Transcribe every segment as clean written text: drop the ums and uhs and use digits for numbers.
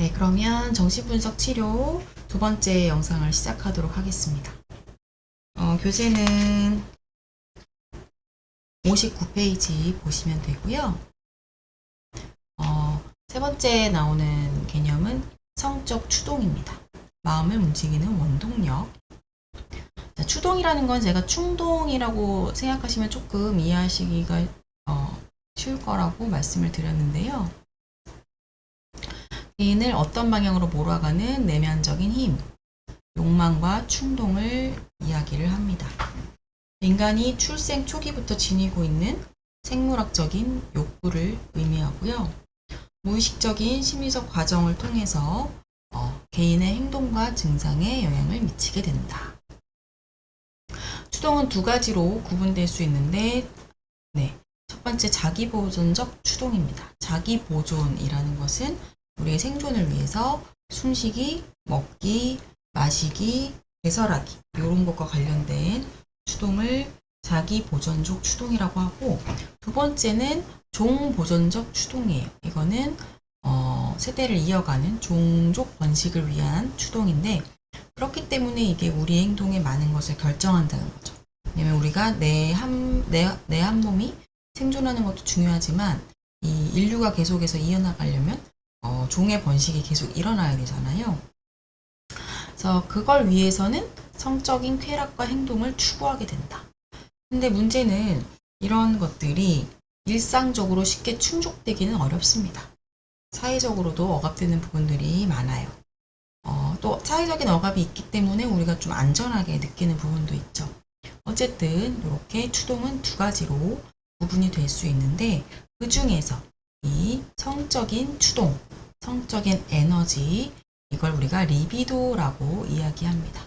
네, 그러면 정신분석 치료 두 번째 영상을 시작하도록 하겠습니다. 교재는 59페이지 보시면 되고요. 세 번째 나오는 개념은 성적 추동입니다. 마음을 움직이는 원동력. 자, 추동이라는 건 제가 충동이라고 생각하시면 조금 이해하시기가 쉬울 거라고 말씀을 드렸는데요. 개인을 어떤 방향으로 몰아가는 내면적인 힘, 욕망과 충동을 이야기를 합니다. 인간이 출생 초기부터 지니고 있는 생물학적인 욕구를 의미하고요. 무의식적인 심리적 과정을 통해서 개인의 행동과 증상에 영향을 미치게 된다. 추동은 두 가지로 구분될 수 있는데, 첫 번째 자기보존적 추동입니다. 자기보존이라는 것은 우리의 생존을 위해서 숨쉬기, 먹기, 마시기, 배설하기 이런 것과 관련된 추동을 자기보존적 추동이라고 하고, 두 번째는 종보존적 추동이에요. 이거는 세대를 이어가는 종족 번식을 위한 추동인데, 그렇기 때문에 이게 우리 행동의 많은 것을 결정한다는 거죠. 왜냐면 우리가 내 한 몸이 생존하는 것도 중요하지만 이 인류가 계속해서 이어나가려면 종의 번식이 계속 일어나야 되잖아요. 그래서 그걸 위해서는 성적인 쾌락과 행동을 추구하게 된다. 근데 문제는 이런 것들이 일상적으로 쉽게 충족되기는 어렵습니다. 사회적으로도 억압되는 부분들이 많아요. 또 사회적인 억압이 있기 때문에 우리가 좀 안전하게 느끼는 부분도 있죠. 어쨌든 이렇게 추동은 두 가지로 구분이 될 수 있는데, 그 중에서 이 성적인 추동, 성적인 에너지, 이걸 우리가 리비도라고 이야기합니다.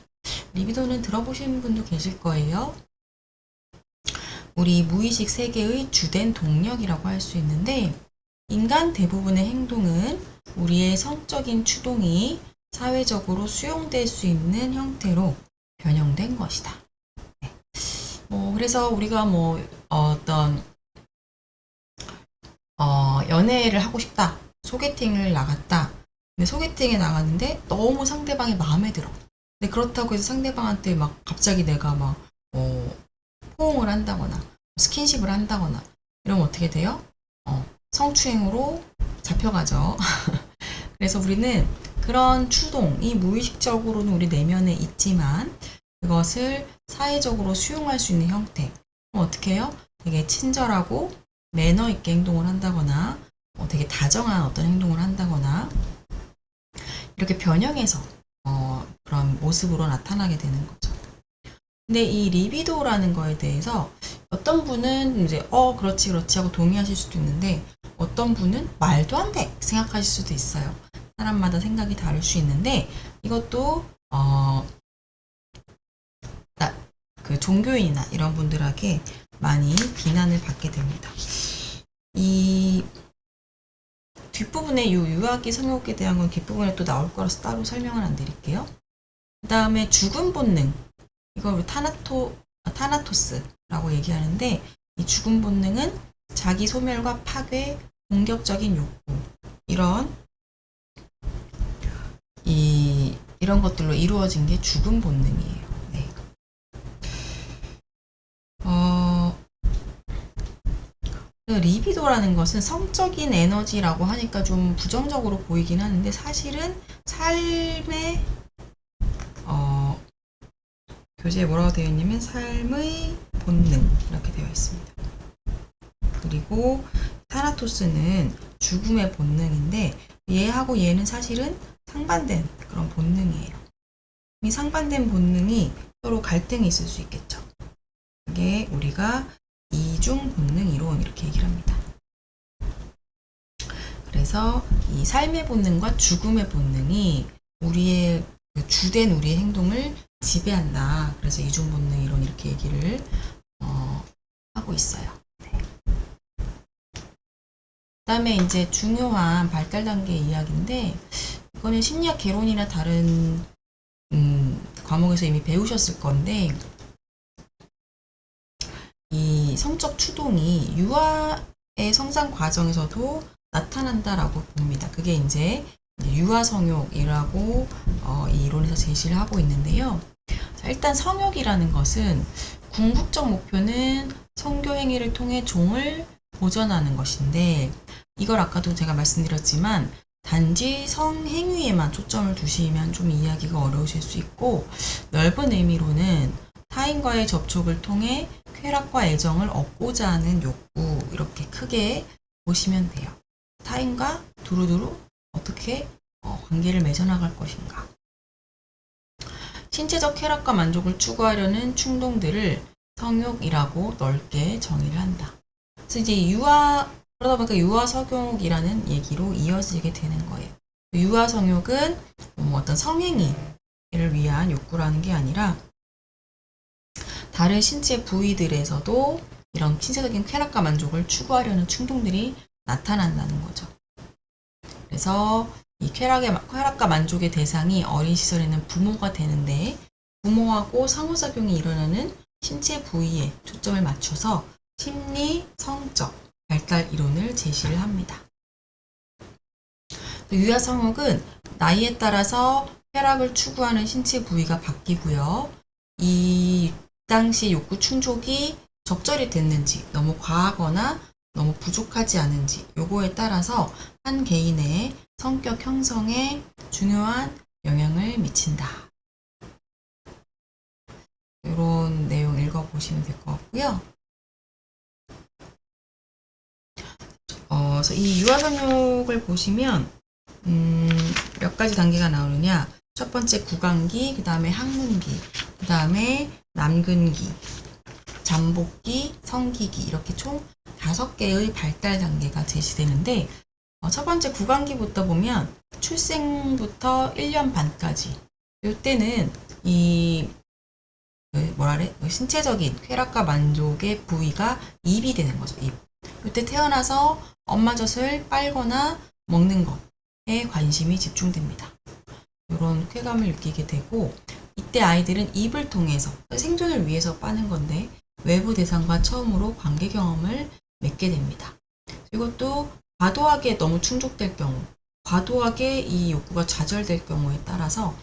리비도는 들어보신 분도 계실 거예요. 우리 무의식 세계의 주된 동력이라고 할 수 있는데, 인간 대부분의 행동은 우리의 성적인 추동이 사회적으로 수용될 수 있는 형태로 변형된 것이다. 그래서 우리가 어떤 연애를 하고 싶다, 소개팅을 나갔다. 근데 소개팅에 나갔는데 너무 상대방이 마음에 들어. 근데 그렇다고 해서 상대방한테 막 갑자기 내가 막 포옹을 한다거나 스킨십을 한다거나 이러면 어떻게 돼요? 성추행으로 잡혀가죠. 그래서 우리는 그런 추동이 무의식적으로는 우리 내면에 있지만, 그것을 사회적으로 수용할 수 있는 형태. 어떻게 해요? 되게 친절하고 매너 있게 행동을 한다거나, 되게 다정한 어떤 행동을 한다거나, 이렇게 변형해서 그런 모습으로 나타나게 되는 거죠. 근데 이 리비도라는 거에 대해서 어떤 분은 이제 그렇지 하고 동의하실 수도 있는데, 어떤 분은 말도 안 돼 생각하실 수도 있어요. 사람마다 생각이 다를 수 있는데, 이것도 그 종교인이나 이런 분들에게 많이 비난을 받게 됩니다. 이 뒷부분에 이 유아기 성욕에 대한 건 뒷부분에 또 나올 거라서 따로 설명을 안 드릴게요. 그 다음에 죽음 본능, 이걸 타나토스라고 얘기하는데, 이 죽음 본능은 자기 소멸과 파괴, 공격적인 욕구, 이런 것들로 이루어진 게 죽음 본능이에요. 네. 리비도라는 것은 성적인 에너지라고 하니까 좀 부정적으로 보이긴 하는데, 사실은 삶의 교재에 뭐라고 되어 있냐면 삶의 본능 이렇게 되어 있습니다. 그리고 타나토스는 죽음의 본능인데, 얘하고 얘는 사실은 상반된 그런 본능이에요. 이 상반된 본능이 서로 갈등이 있을 수 있겠죠. 이게 우리가 이중 본능 이론 이렇게 얘기를 합니다. 그래서 이 삶의 본능과 죽음의 본능이 우리의 주된 우리의 행동을 지배한다. 그래서 이중 본능 이론 이렇게 얘기를 하고 있어요. 네. 그다음에 이제 중요한 발달 단계 이야기인데, 이거는 심리학 개론이나 다른 과목에서 이미 배우셨을 건데, 이 성적 추동이 유아의 성장 과정에서도 나타난다라고 봅니다. 그게 이제 유아성욕이라고 이 이론에서 제시를 하고 있는데요. 자, 일단 성욕이라는 것은 궁극적 목표는 성교 행위를 통해 종을 보전하는 것인데, 이걸 아까도 제가 말씀드렸지만 단지 성행위에만 초점을 두시면 좀 이해하기가 어려우실 수 있고, 넓은 의미로는 타인과의 접촉을 통해 쾌락과 애정을 얻고자 하는 욕구, 이렇게 크게 보시면 돼요. 타인과 두루두루 어떻게 관계를 맺어나갈 것인가. 신체적 쾌락과 만족을 추구하려는 충동들을 성욕이라고 넓게 정의를 한다. 그래서 이제 그러다 보니까 유아성욕이라는 얘기로 이어지게 되는 거예요. 유아성욕은 어떤 성행위를 위한 욕구라는 게 아니라 다른 신체 부위들에서도 이런 신체적인 쾌락과 만족을 추구하려는 충동들이 나타난다는 거죠. 그래서 이 쾌락과 만족의 대상이 어린 시절에는 부모가 되는데, 부모하고 상호작용이 일어나는 신체 부위에 초점을 맞춰서 심리, 성적 발달 이론을 제시를 합니다. 유아성욕은 나이에 따라서 쾌락을 추구하는 신체 부위가 바뀌고요. 이 당시 욕구 충족이 적절히 됐는지, 너무 과하거나 너무 부족하지 않은지, 요거에 따라서 한 개인의 성격 형성에 중요한 영향을 미친다. 이런 내용 읽어보시면 될 것 같고요. 그래서 이 유아성욕을 보시면 몇 가지 단계가 나오느냐. 첫 번째 구강기, 그 다음에 학문기, 그 다음에 남근기, 잠복기, 성기기, 이렇게 총 5개의 발달 단계가 제시되는데, 첫 번째 구강기부터 보면 출생부터 1년 반까지, 이때는 신체적인 쾌락과 만족의 부위가 입이 되는 거죠. 입. 이때 태어나서 엄마 젖을 빨거나 먹는 것에 관심이 집중됩니다. 이런 쾌감을 느끼게 되고, 이때 아이들은 입을 통해서 생존을 위해서 빠는 건데 외부 대상과 처음으로 관계 경험을 맺게 됩니다. 그리고 또 과도하게 너무 충족될 경우, 과도하게 이 욕구가 좌절될 경우에 따라서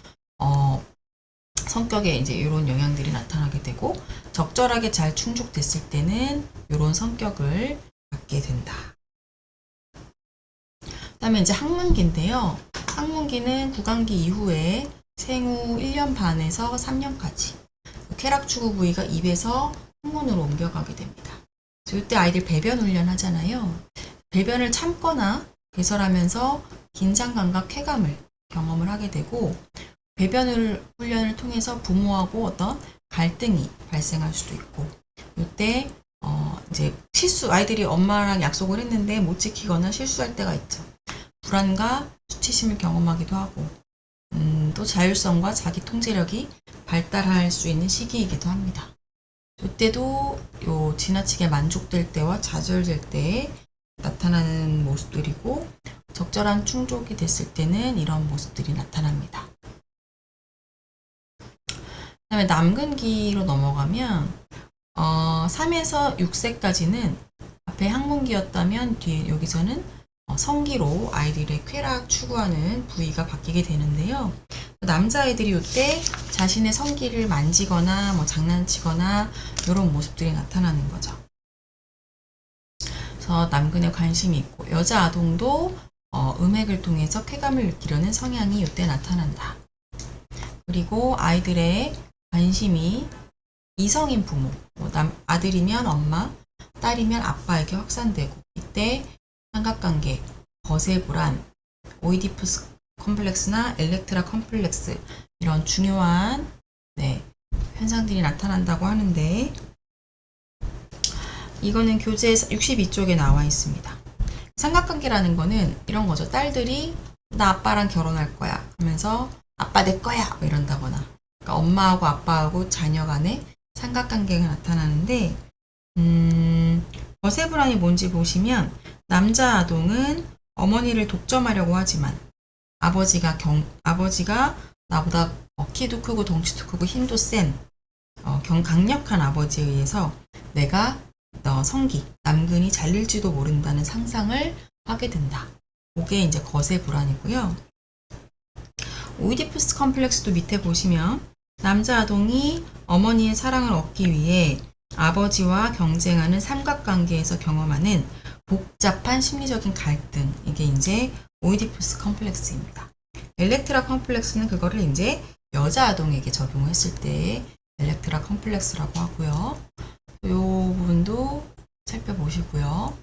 성격에 이제 이런 영향들이 나타나게 되고, 적절하게 잘 충족됐을 때는 이런 성격을 갖게 된다. 그다음에 이제 학문기인데요. 학문기는 구강기 이후에 생후 1년 반에서 3년까지 쾌락 추구 부위가 입에서 항문으로 옮겨가게 됩니다. 이때 아이들 배변 훈련 하잖아요. 배변을 참거나 배설하면서 긴장감과 쾌감을 경험을 하게 되고, 배변 훈련을 통해서 부모하고 어떤 갈등이 발생할 수도 있고, 이때 이제 아이들이 엄마랑 약속을 했는데 못 지키거나 실수할 때가 있죠. 불안과 수치심을 경험하기도 하고, 또 자율성과 자기 통제력이 발달할 수 있는 시기이기도 합니다. 이때도 지나치게 만족될 때와 좌절될 때에 나타나는 모습들이고, 적절한 충족이 됐을 때는 이런 모습들이 나타납니다. 그다음에 남근기로 넘어가면 3에서 6세까지는 앞에 학문기였다면 뒤에 여기서는 성기로 아이들의 쾌락 추구하는 부위가 바뀌게 되는데요. 남자아이들이 이때 자신의 성기를 만지거나 장난치거나 이런 모습들이 나타나는 거죠. 그래서 남근에 관심이 있고, 여자 아동도 음액을 통해서 쾌감을 느끼려는 성향이 이때 나타난다. 그리고 아이들의 관심이 이성인 부모, 아들이면 엄마, 딸이면 아빠에게 확산되고, 이때 삼각관계, 거세 불안, 오이디푸스 컴플렉스나 엘렉트라 컴플렉스, 이런 중요한 현상들이 나타난다고 하는데, 이거는 교재 62쪽에 나와 있습니다. 삼각관계라는 거는 이런 거죠. 딸들이 나 아빠랑 결혼할 거야 하면서 아빠 내 거야 이런다거나, 그러니까 엄마하고 아빠하고 자녀 간의 삼각관계가 나타나는데, 거세 불안이 뭔지 보시면, 남자 아동은 어머니를 독점하려고 하지만 아버지가 나보다 키도 크고 덩치도 크고 힘도 센 강력한 아버지에 의해서 내가 성기, 남근이 잘릴지도 모른다는 상상을 하게 된다. 그게 이제 거세 불안이고요. 오이디푸스 컴플렉스도 밑에 보시면 남자 아동이 어머니의 사랑을 얻기 위해 아버지와 경쟁하는 삼각관계에서 경험하는 복잡한 심리적인 갈등, 이게 이제 오이디푸스 컴플렉스입니다. 엘렉트라 컴플렉스는 그거를 이제 여자 아동에게 적용했을 때 엘렉트라 컴플렉스라고 하고요. 이 부분도 살펴보시고요.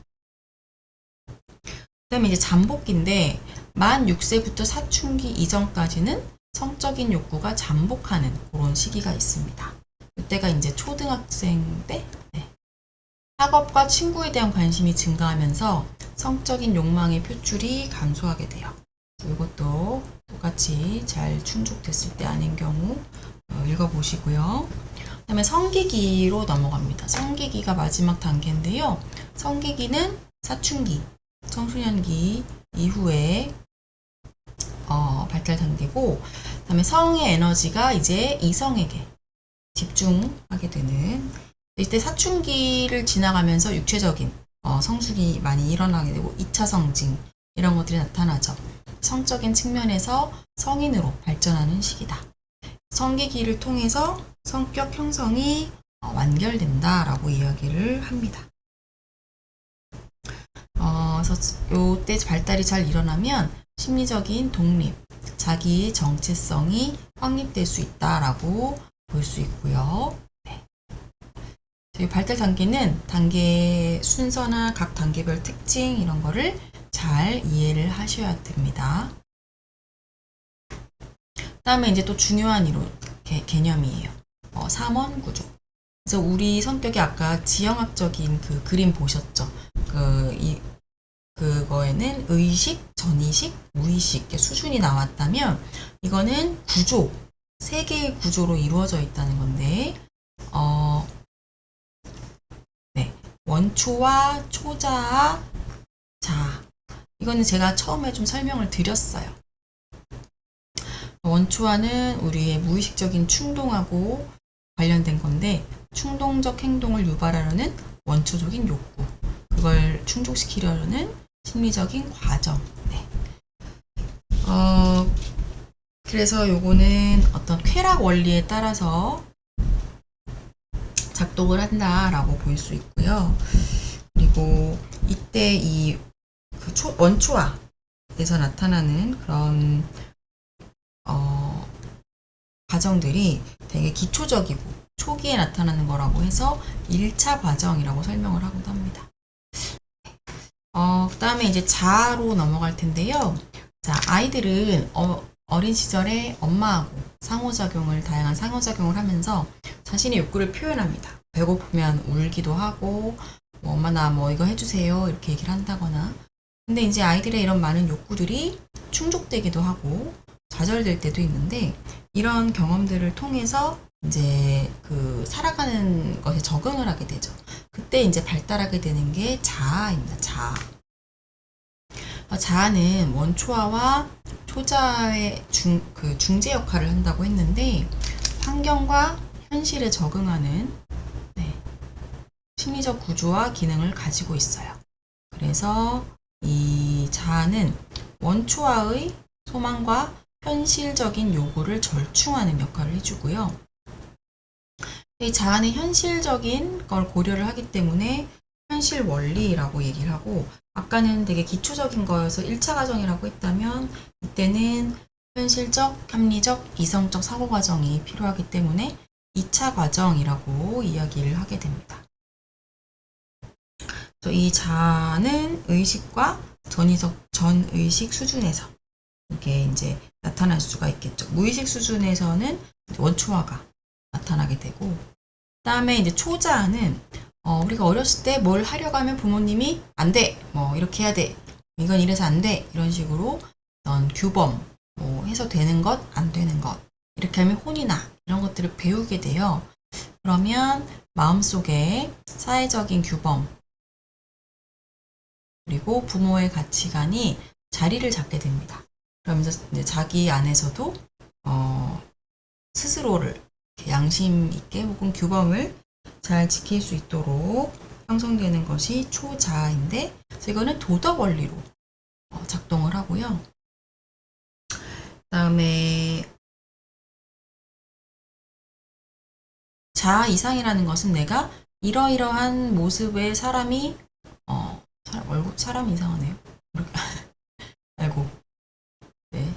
그 다음에 이제 잠복기인데 만 6세부터 사춘기 이전까지는 성적인 욕구가 잠복하는 그런 시기가 있습니다. 이때가 이제 초등학생 때 학업과 친구에 대한 관심이 증가하면서 성적인 욕망의 표출이 감소하게 돼요. 이것도 똑같이 잘 충족됐을 때 아닌 경우 읽어보시고요. 그 다음에 성기기로 넘어갑니다. 성기기가 마지막 단계인데요. 성기기는 사춘기, 청소년기 이후에 발달 단계고, 그 다음에 성의 에너지가 이제 이성에게 집중하게 되는, 이때 사춘기를 지나가면서 육체적인 성숙이 많이 일어나게 되고 2차 성징 이런 것들이 나타나죠. 성적인 측면에서 성인으로 발전하는 시기다. 성기기를 통해서 성격 형성이 완결된다라고 이야기를 합니다. 그래서 이때 발달이 잘 일어나면 심리적인 독립, 자기의 정체성이 확립될 수 있다라고 볼 수 있고요. 네. 저희 발달 단계는 단계 순서나 각 단계별 특징 이런 거를 잘 이해를 하셔야 됩니다. 다음에 이제 또 중요한 개념이에요. 3원 구조. 그래서 우리 성격이 아까 지형학적인 그 그림 보셨죠? 그거에는 의식, 전의식, 무의식 수준이 나왔다면 이거는 구조, 세 개의 구조로 이루어져 있다는 건데, 원초와 초자아, 자아. 이거는 제가 처음에 좀 설명을 드렸어요. 원초와는 우리의 무의식적인 충동하고 관련된 건데, 충동적 행동을 유발하려는 원초적인 욕구, 그걸 충족시키려는 심리적인 과정. 네. 그래서 요거는 어떤 쾌락 원리에 따라서 작동을 한다라고 볼 수 있고요. 그리고 이때 원초화에서 나타나는 그런 과정들이 되게 기초적이고 초기에 나타나는 거라고 해서 1차 과정이라고 설명을 하고도 합니다. 그 다음에 이제 자아로 넘어갈 텐데요. 자, 아이들은 어린 시절에 엄마하고 다양한 상호작용을 하면서 자신의 욕구를 표현합니다. 배고프면 울기도 하고, 엄마 나 이거 해주세요 이렇게 얘기를 한다거나. 근데 이제 아이들의 이런 많은 욕구들이 충족되기도 하고 좌절될 때도 있는데, 이런 경험들을 통해서 이제 살아가는 것에 적응을 하게 되죠. 그때 이제 발달하게 되는 게 자아입니다. 자아. 자아는 원초아와 초자아의 중재 역할을 한다고 했는데, 환경과 현실에 적응하는 심리적 구조와 기능을 가지고 있어요. 그래서 이 자아는 원초아의 소망과 현실적인 요구를 절충하는 역할을 해주고요. 이 자아는 현실적인 걸 고려를 하기 때문에 현실 원리라고 얘기를 하고, 아까는 되게 기초적인 거여서 1차 과정이라고 했다면 이때는 현실적, 합리적, 이성적 사고 과정이 필요하기 때문에 2차 과정이라고 이야기를 하게 됩니다. 이 자아는 의식과 전의식 수준에서 이게 이제 나타날 수가 있겠죠. 무의식 수준에서는 원초화가 나타나게 되고, 그 다음에 이제 초자아는 우리가 어렸을 때 뭘 하려고 하면 부모님이 안 돼, 이렇게 해야 돼, 이건 이래서 안 돼, 이런 식으로 어떤 규범, 해서 되는 것, 안 되는 것, 이렇게 하면 혼이나 이런 것들을 배우게 돼요. 그러면 마음속에 사회적인 규범, 그리고 부모의 가치관이 자리를 잡게 됩니다. 그러면서 이제 자기 안에서도 스스로를 양심 있게 혹은 규범을 잘 지킬 수 있도록 형성되는 것이 초자아인데, 이거는 도덕 원리로 작동을 하고요. 그다음에 자아 이상이라는 것은 내가 이러이러한 모습의 사람이 사람이 이상하네요. 아이고, 네,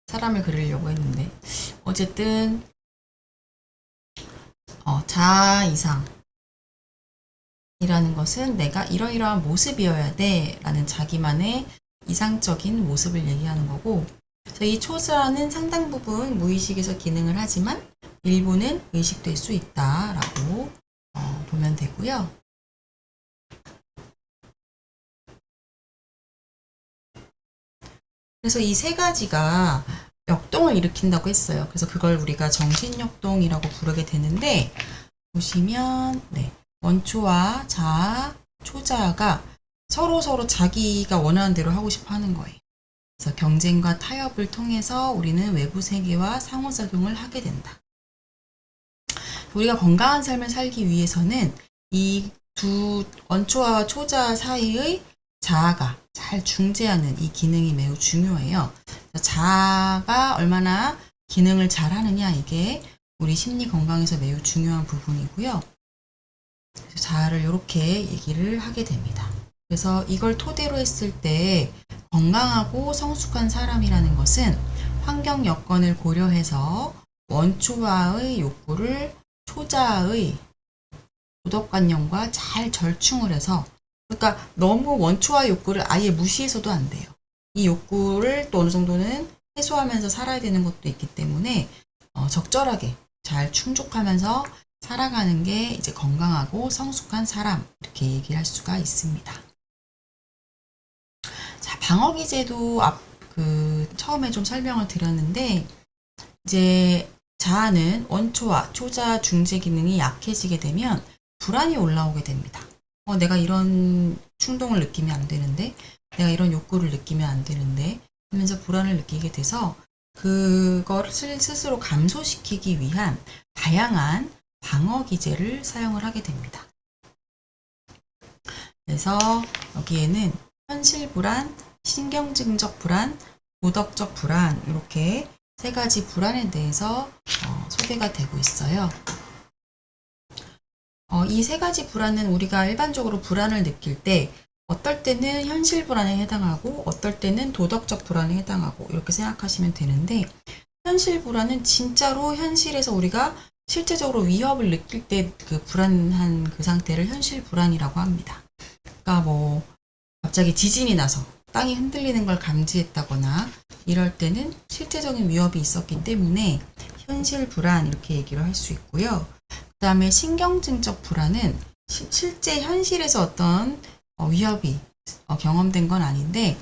사람을 그리려고 했는데 어쨌든 자아 이상이라는 것은 내가 이러이러한 모습이어야 돼라는 자기만의 이상적인 모습을 얘기하는 거고, 그래서 이 초자는 상당 부분 무의식에서 기능을 하지만 일부는 의식될 수 있다라고 보면 되고요. 그래서 이 세 가지가 역동을 일으킨다고 했어요. 그래서 그걸 우리가 정신역동이라고 부르게 되는데, 보시면 원초와 자아, 초자아가 서로 자기가 원하는 대로 하고 싶어 하는 거예요. 그래서 경쟁과 타협을 통해서 우리는 외부 세계와 상호작용을 하게 된다. 우리가 건강한 삶을 살기 위해서는 이 두 원초와 초자 사이의 자아가 잘 중재하는 이 기능이 매우 중요해요. 자아가 얼마나 기능을 잘 하느냐, 이게 우리 심리 건강에서 매우 중요한 부분이고요. 그래서 자아를 이렇게 얘기를 하게 됩니다. 그래서 이걸 토대로 했을 때 건강하고 성숙한 사람이라는 것은 환경 여건을 고려해서 원초와의 욕구를 초자의 도덕관념과 잘 절충을 해서, 그러니까 너무 원초와 욕구를 아예 무시해서도 안 돼요. 이 욕구를 또 어느 정도는 해소하면서 살아야 되는 것도 있기 때문에 적절하게 잘 충족하면서 살아가는 게 이제 건강하고 성숙한 사람, 이렇게 얘기를 할 수가 있습니다. 자, 방어기제도 처음에 좀 설명을 드렸는데, 이제 자아는 원초와 초자 중재 기능이 약해지게 되면 불안이 올라오게 됩니다. 내가 이런 충동을 느끼면 안 되는데, 내가 이런 욕구를 느끼면 안 되는데 하면서 불안을 느끼게 돼서 그거를 스스로 감소시키기 위한 다양한 방어 기제를 사용을 하게 됩니다. 그래서 여기에는 현실 불안, 신경증적 불안, 도덕적 불안, 이렇게 세 가지 불안에 대해서 소개가 되고 있어요. 이 세 가지 불안은 우리가 일반적으로 불안을 느낄 때 어떨 때는 현실 불안에 해당하고 어떨 때는 도덕적 불안에 해당하고 이렇게 생각하시면 되는데, 현실 불안은 진짜로 현실에서 우리가 실제적으로 위협을 느낄 때 그 불안한 그 상태를 현실 불안이라고 합니다. 그러니까 뭐 갑자기 지진이 나서 땅이 흔들리는 걸 감지했다거나 이럴 때는 실제적인 위협이 있었기 때문에 현실 불안, 이렇게 얘기를 할 수 있고요. 그 다음에 신경증적 불안은 실제 현실에서 어떤 위협이 경험된 건 아닌데,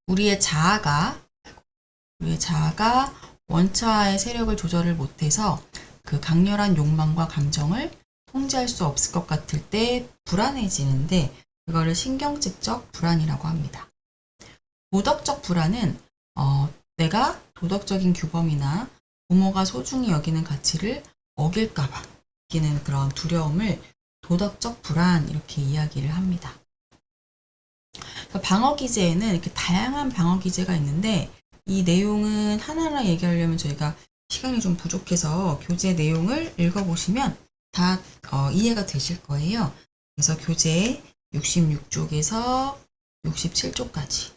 우리의 자아가 원차의 세력을 조절을 못해서 그 강렬한 욕망과 감정을 통제할 수 없을 것 같을 때 불안해지는데, 그거를 신경증적 불안이라고 합니다. 도덕적 불안은 내가 도덕적인 규범이나 부모가 소중히 여기는 가치를 어길까봐 느끼는 그런 두려움을 도덕적 불안, 이렇게 이야기를 합니다. 그러니까 방어 기제에는 이렇게 다양한 방어 기제가 있는데, 이 내용은 하나하나 얘기하려면 저희가 시간이 좀 부족해서 교재 내용을 읽어보시면 다 이해가 되실 거예요. 그래서 교재 66쪽에서 67쪽까지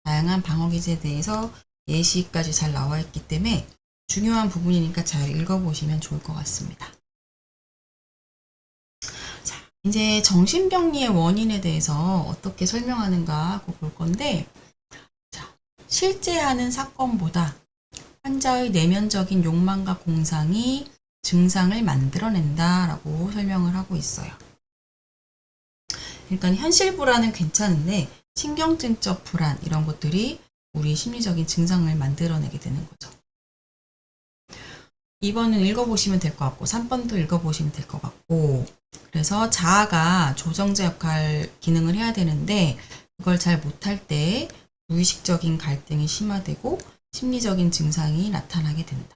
다양한 방어 기제에 대해서 예시까지 잘 나와 있기 때문에 중요한 부분이니까 잘 읽어보시면 좋을 것 같습니다. 자, 이제 정신병리의 원인에 대해서 어떻게 설명하는가 볼 건데, 자, 실제 하는 사건보다 환자의 내면적인 욕망과 공상이 증상을 만들어낸다라고 설명을 하고 있어요. 그러니까 현실 불안은 괜찮은데 신경증적 불안, 이런 것들이 우리 심리적인 증상을 만들어내게 되는 거죠. 2번은 읽어보시면 될 것 같고 3번도 읽어보시면 될 것 같고, 그래서 자아가 조정자 역할 기능을 해야 되는데 그걸 잘 못할 때 무의식적인 갈등이 심화되고 심리적인 증상이 나타나게 된다.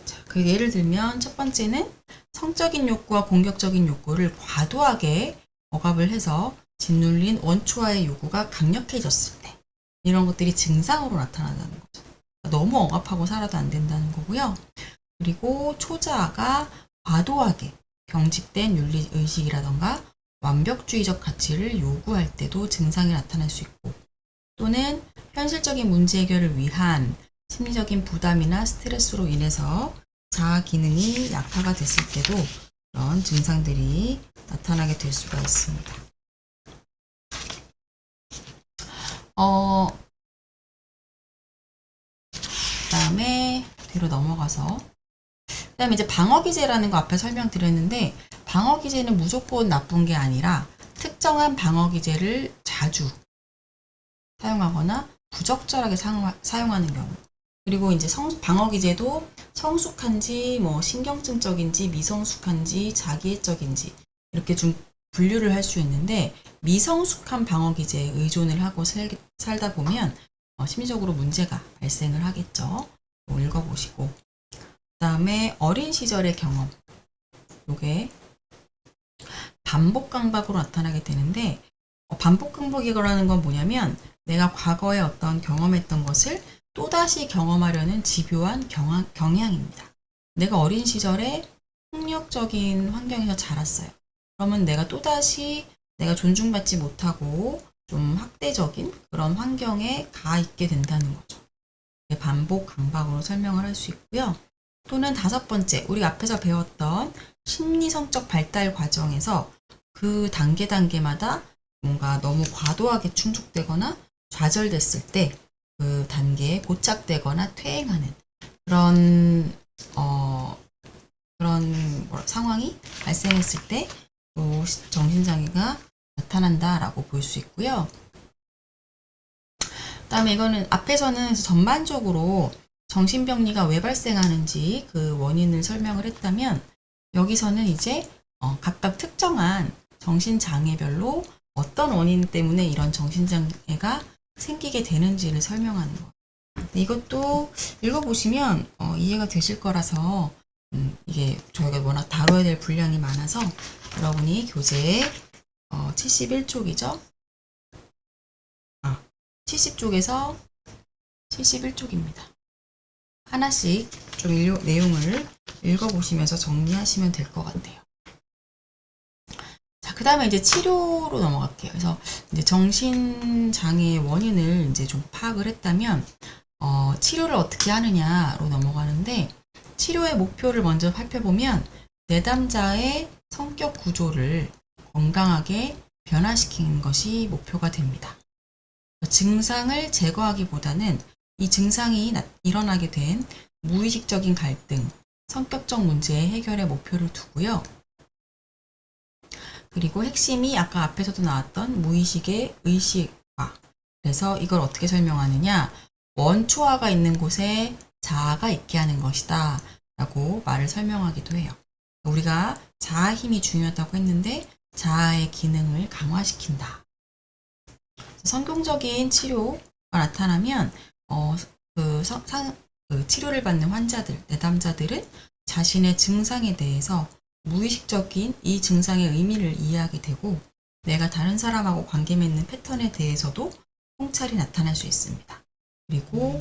자, 그 예를 들면 첫 번째는 성적인 욕구와 공격적인 욕구를 과도하게 억압을 해서 짓눌린 원초와의 요구가 강력해졌을 때 이런 것들이 증상으로 나타난다는 거죠. 너무 억압하고 살아도 안 된다는 거고요. 그리고 초자아가 과도하게 경직된 윤리의식이라던가 완벽주의적 가치를 요구할 때도 증상이 나타날 수 있고, 또는 현실적인 문제 해결을 위한 심리적인 부담이나 스트레스로 인해서 자아 기능이 약화가 됐을 때도 그런 증상들이 나타나게 될 수가 있습니다. 그다음에 뒤로 넘어가서 그다음에 이제 방어기제라는 거 앞에 설명드렸는데, 방어기제는 무조건 나쁜 게 아니라 특정한 방어기제를 자주 사용하거나 부적절하게 사용하는 경우, 그리고 이제 방어기제도 성숙한지 뭐 신경증적인지 미성숙한지 자기애적인지 이렇게 좀 분류를 할 수 있는데, 미성숙한 방어기제에 의존을 하고 살다 보면 심리적으로 문제가 발생을 하겠죠. 읽어보시고, 그 다음에 어린 시절의 경험, 요게 반복 강박으로 나타나게 되는데, 반복 강박이라는 건 뭐냐면 내가 과거에 어떤 경험했던 것을 또다시 경험하려는 집요한 경향입니다. 내가 어린 시절에 폭력적인 환경에서 자랐어요. 그러면 내가 또다시 내가 존중받지 못하고 좀 학대적인 그런 환경에 가 있게 된다는 거죠. 반복 강박으로 설명을 할 수 있고요. 또는 5번째, 우리 앞에서 배웠던 심리성적 발달 과정에서 그 단계마다 뭔가 너무 과도하게 충족되거나 좌절됐을 때 그 단계에 고착되거나 퇴행하는 그런 상황이 발생했을 때 또 정신장애가 나타난다라고 볼 수 있고요. 그다음에 이거는 앞에서는 전반적으로 정신병리가 왜 발생하는지 그 원인을 설명을 했다면, 여기서는 이제 각각 특정한 정신장애별로 어떤 원인 때문에 이런 정신장애가 생기게 되는지를 설명하는 거예요. 이것도 읽어보시면 이해가 되실 거라서 이게 저희가 워낙 다뤄야 될 분량이 많아서 여러분이 교재에 71쪽이죠. 70쪽에서 71쪽입니다. 하나씩 좀 내용을 읽어보시면서 정리하시면 될 것 같아요. 자, 그 다음에 이제 치료로 넘어갈게요. 그래서 이제 정신장애의 원인을 이제 좀 파악을 했다면, 치료를 어떻게 하느냐로 넘어가는데, 치료의 목표를 먼저 살펴보면 내담자의 성격 구조를 건강하게 변화시키는 것이 목표가 됩니다. 증상을 제거하기보다는 이 증상이 일어나게 된 무의식적인 갈등, 성격적 문제의 해결에 목표를 두고요. 그리고 핵심이 아까 앞에서도 나왔던 무의식의 의식화. 그래서 이걸 어떻게 설명하느냐? 원초화가 있는 곳에 자아가 있게 하는 것이다 라고 말을 설명하기도 해요. 우리가 자아 힘이 중요하다고 했는데 자아의 기능을 강화시킨다. 성경적인 치료가 나타나면 치료를 받는 환자들, 내담자들은 자신의 증상에 대해서 무의식적인 이 증상의 의미를 이해하게 되고, 내가 다른 사람하고 관계 맺는 패턴에 대해서도 통찰이 나타날 수 있습니다. 그리고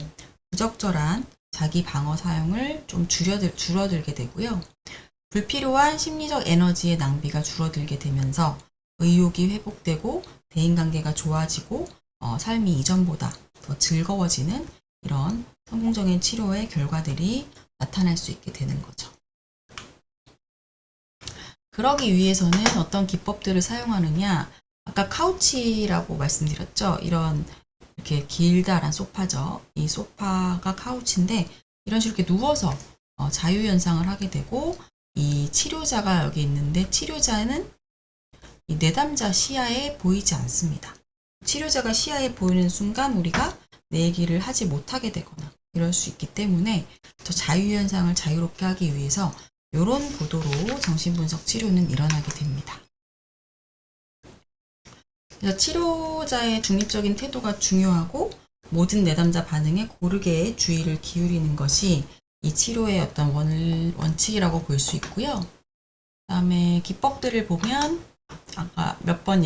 부적절한 자기 방어 사용을 좀 줄어들게 되고요. 불필요한 심리적 에너지의 낭비가 줄어들게 되면서 의욕이 회복되고 대인관계가 좋아지고 삶이 이전보다 더 즐거워지는 이런 성공적인 치료의 결과들이 나타날 수 있게 되는 거죠. 그러기 위해서는 어떤 기법들을 사용하느냐? 아까 카우치라고 말씀드렸죠. 이런 이렇게 길다란 소파죠. 이 소파가 카우치인데 이런 식으로 이렇게 누워서 자유연상을 하게 되고, 이 치료자가 여기 있는데 치료자는 이 내담자 시야에 보이지 않습니다. 치료자가 시야에 보이는 순간 우리가 내 얘기를 하지 못하게 되거나 이럴 수 있기 때문에 저 자유현상을 자유롭게 하기 위해서 이런 구도로 정신분석 치료는 일어나게 됩니다. 그래서 치료자의 중립적인 태도가 중요하고 모든 내담자 반응에 고르게 주의를 기울이는 것이 이 치료의 어떤 원칙이라고 볼 수 있고요. 그다음에 기법들을 보면 아까 몇 번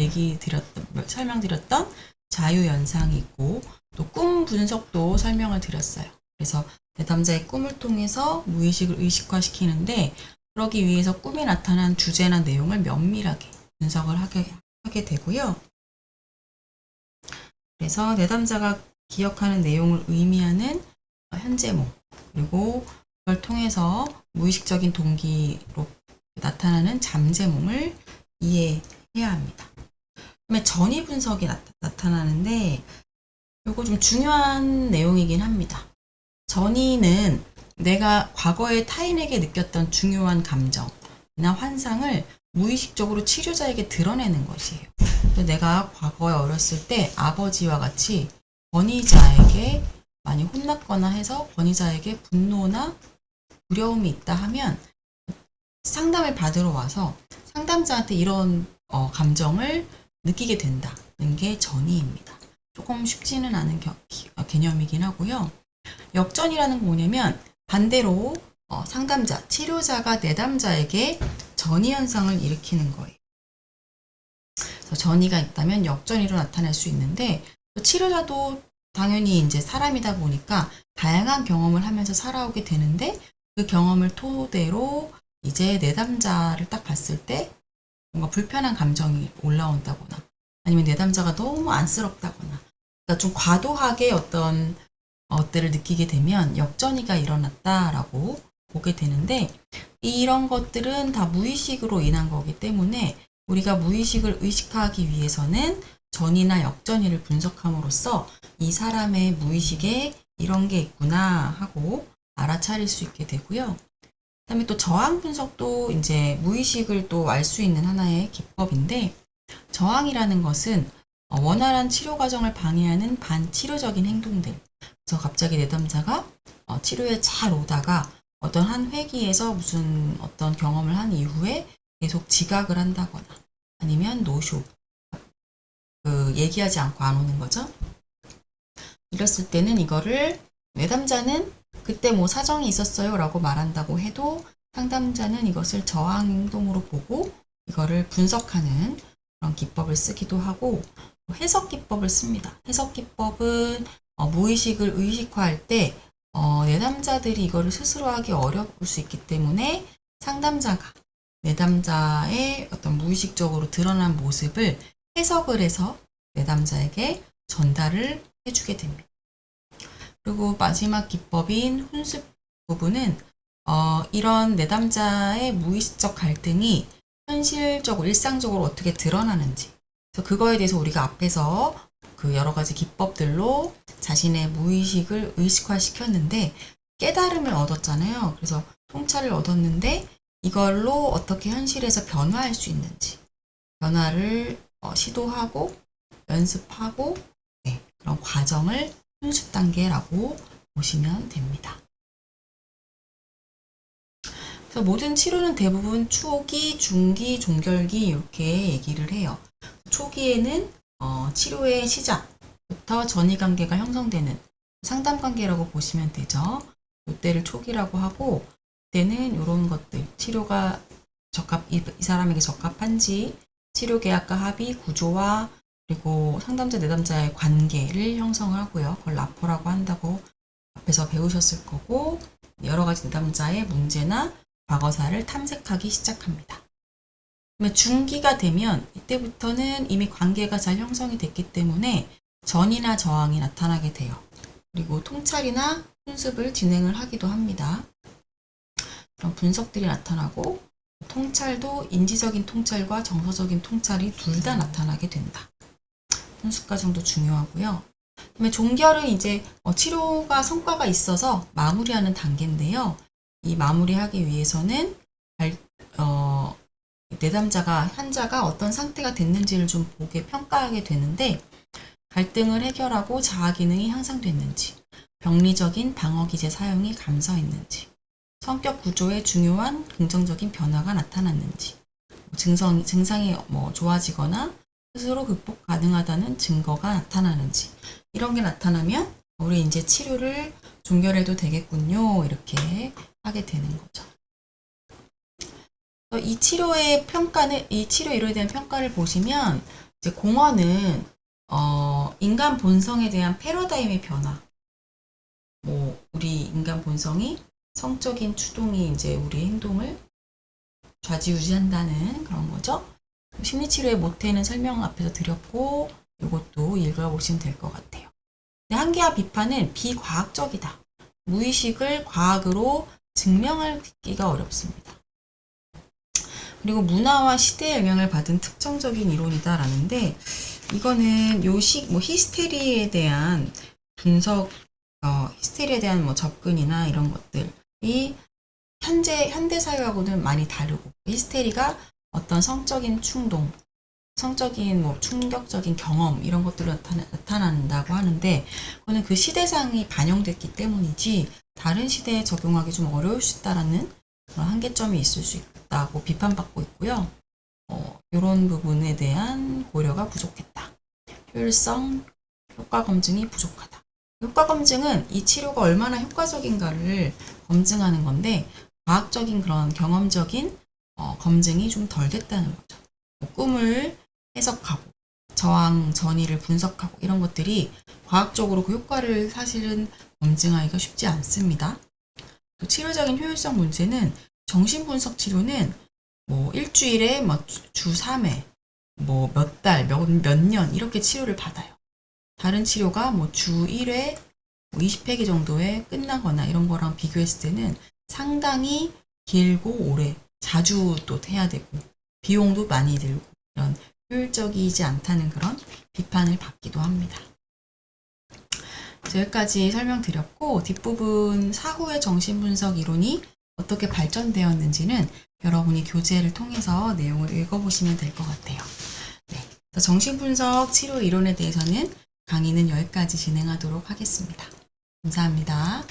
설명드렸던 자유연상이 있고 또 꿈 분석도 설명을 드렸어요. 그래서 내담자의 꿈을 통해서 무의식을 의식화시키는데 그러기 위해서 꿈에 나타난 주제나 내용을 면밀하게 분석을 하게 되고요. 그래서 내담자가 기억하는 내용을 의미하는 현재몽, 그리고 그걸 통해서 무의식적인 동기로 나타나는 잠재몽을 이해해야 합니다. 그다음에 전이 분석이 나타나는데 이거 좀 중요한 내용이긴 합니다. 전이는 내가 과거에 타인에게 느꼈던 중요한 감정이나 환상을 무의식적으로 치료자에게 드러내는 것이에요. 내가 과거에 어렸을 때 아버지와 같이 권위자에게 많이 혼났거나 해서 권위자에게 분노나 두려움이 있다 하면 상담을 받으러 와서 상담자한테 이런 감정을 느끼게 된다는 게 전이입니다. 조금 쉽지는 않은 개념이긴 하고요. 역전이라는 건 뭐냐면 반대로 상담자, 치료자가 내담자에게 전이 현상을 일으키는 거예요. 그래서 전이가 있다면 역전이로 나타날 수 있는데 치료자도 당연히 이제 사람이다 보니까 다양한 경험을 하면서 살아오게 되는데 그 경험을 토대로 이제 내담자를 딱 봤을 때 뭔가 불편한 감정이 올라온다거나 아니면 내담자가 너무 안쓰럽다거나 그러니까 좀 과도하게 어떤 것들을 느끼게 되면 역전이가 일어났다라고 보게 되는데 이런 것들은 다 무의식으로 인한 거기 때문에 우리가 무의식을 의식하기 위해서는 전이나 역전이를 분석함으로써 이 사람의 무의식에 이런 게 있구나 하고 알아차릴 수 있게 되고요. 그다음에 또 저항 분석도 이제 무의식을 또 알 수 있는 하나의 기법인데 저항이라는 것은 원활한 치료 과정을 방해하는 반치료적인 행동들. 그래서 갑자기 내담자가 치료에 잘 오다가 어떤 한 회기에서 무슨 어떤 경험을 한 이후에 계속 지각을 한다거나 아니면 노쇼, 얘기하지 않고 안 오는 거죠. 이랬을 때는 이거를 내담자는 그때 뭐 사정이 있었어요 라고 말한다고 해도 상담자는 이것을 저항 행동으로 보고 이거를 분석하는 그런 기법을 쓰기도 하고 해석 기법을 씁니다. 해석 기법은 무의식을 의식화할 때 내담자들이 이거를 스스로 하기 어려울 수 있기 때문에 상담자가 내담자의 어떤 무의식적으로 드러난 모습을 해석을 해서 내담자에게 전달을 해주게 됩니다. 그리고 마지막 기법인 훈습 부분은 이런 내담자의 무의식적 갈등이 현실적으로 일상적으로 어떻게 드러나는지 그래서 그거에 대해서 우리가 앞에서 그 여러 가지 기법들로 자신의 무의식을 의식화시켰는데 깨달음을 얻었잖아요. 그래서 통찰을 얻었는데 이걸로 어떻게 현실에서 변화할 수 있는지 변화를 시도하고 연습하고 그런 과정을 훈습 단계라고 보시면 됩니다. 그래서 모든 치료는 대부분 초기, 중기, 종결기 이렇게 얘기를 해요. 초기에는 치료의 시작부터 전이관계가 형성되는 상담관계라고 보시면 되죠. 이때를 초기라고 하고 이때는 이런 것들 치료가 이 사람에게 적합한지 치료계약과 합의, 구조와 그리고 상담자, 내담자의 관계를 형성하고요. 그걸 라포라고 한다고 앞에서 배우셨을 거고 여러 가지 내담자의 문제나 과거사를 탐색하기 시작합니다. 그러면 중기가 되면 이때부터는 이미 관계가 잘 형성이 됐기 때문에 전이나 저항이 나타나게 돼요. 그리고 통찰이나 훈습을 진행을 하기도 합니다. 그런 분석들이 나타나고 통찰도 인지적인 통찰과 정서적인 통찰이 둘 다 나타나게 된다. 훈습 과정도 중요하고요. 그다음에 종결은 이제 치료가 성과가 있어서 마무리하는 단계인데요. 이 마무리하기 위해서는 환자가 어떤 상태가 됐는지를 좀 보게 평가하게 되는데 갈등을 해결하고 자아 기능이 향상됐는지, 병리적인 방어 기제 사용이 감소했는지, 성격 구조에 중요한 긍정적인 변화가 나타났는지, 증상이 좋아지거나 스스로 극복 가능하다는 증거가 나타나는지 이런 게 나타나면 우리 이제 치료를 종결해도 되겠군요. 이렇게 하게 되는 거죠. 이 치료의 평가는, 이 치료 이론에 대한 평가를 보시면, 이제 공허는, 인간 본성에 대한 패러다임의 변화. 뭐, 우리 인간 본성이 성적인 추동이 이제 우리 행동을 좌지우지한다는 그런 거죠. 심리치료의 모태는 설명 앞에서 드렸고, 이것도 읽어보시면 될 것 같아요. 한계와 비판은 비과학적이다. 무의식을 과학으로 증명하기가 어렵습니다. 그리고 문화와 시대의 영향을 받은 특정적인 이론이다라는데, 이거는 뭐 히스테리에 대한 분석, 히스테리에 대한 뭐 접근이나 이런 것들이 현대 사회하고는 많이 다르고, 히스테리가 어떤 성적인 충동, 성적인 뭐 충격적인 경험 이런 것들로 나타난다고 하는데, 그거는 그 시대상이 반영됐기 때문이지 다른 시대에 적용하기 좀 어려울 수 있다라는 그런 한계점이 있을 수 있다고 비판받고 있고요. 이런 부분에 대한 고려가 부족했다. 효율성, 효과 검증이 부족하다. 효과 검증은 이 치료가 얼마나 효과적인가를 검증하는 건데, 과학적인 그런 경험적인 검증이 좀 덜 됐다는 거죠. 꿈을 해석하고 저항, 전이를 분석하고 이런 것들이 과학적으로 그 효과를 사실은 검증하기가 쉽지 않습니다. 또 치료적인 효율성 문제는 정신분석 치료는 뭐 일주일에 뭐 주 3회, 뭐 몇 달, 몇 년 이렇게 치료를 받아요. 다른 치료가 뭐 주 1회, 20회기 정도에 끝나거나 이런 거랑 비교했을 때는 상당히 길고 오래, 자주 또 해야 되고 비용도 많이 들고 이런 효율적이지 않다는 그런 비판을 받기도 합니다. 여기까지 설명드렸고, 뒷부분 사후의 정신분석 이론이 어떻게 발전되었는지는 여러분이 교재를 통해서 내용을 읽어보시면 될 것 같아요. 네, 정신분석 치료 이론에 대해서는 강의는 여기까지 진행하도록 하겠습니다. 감사합니다.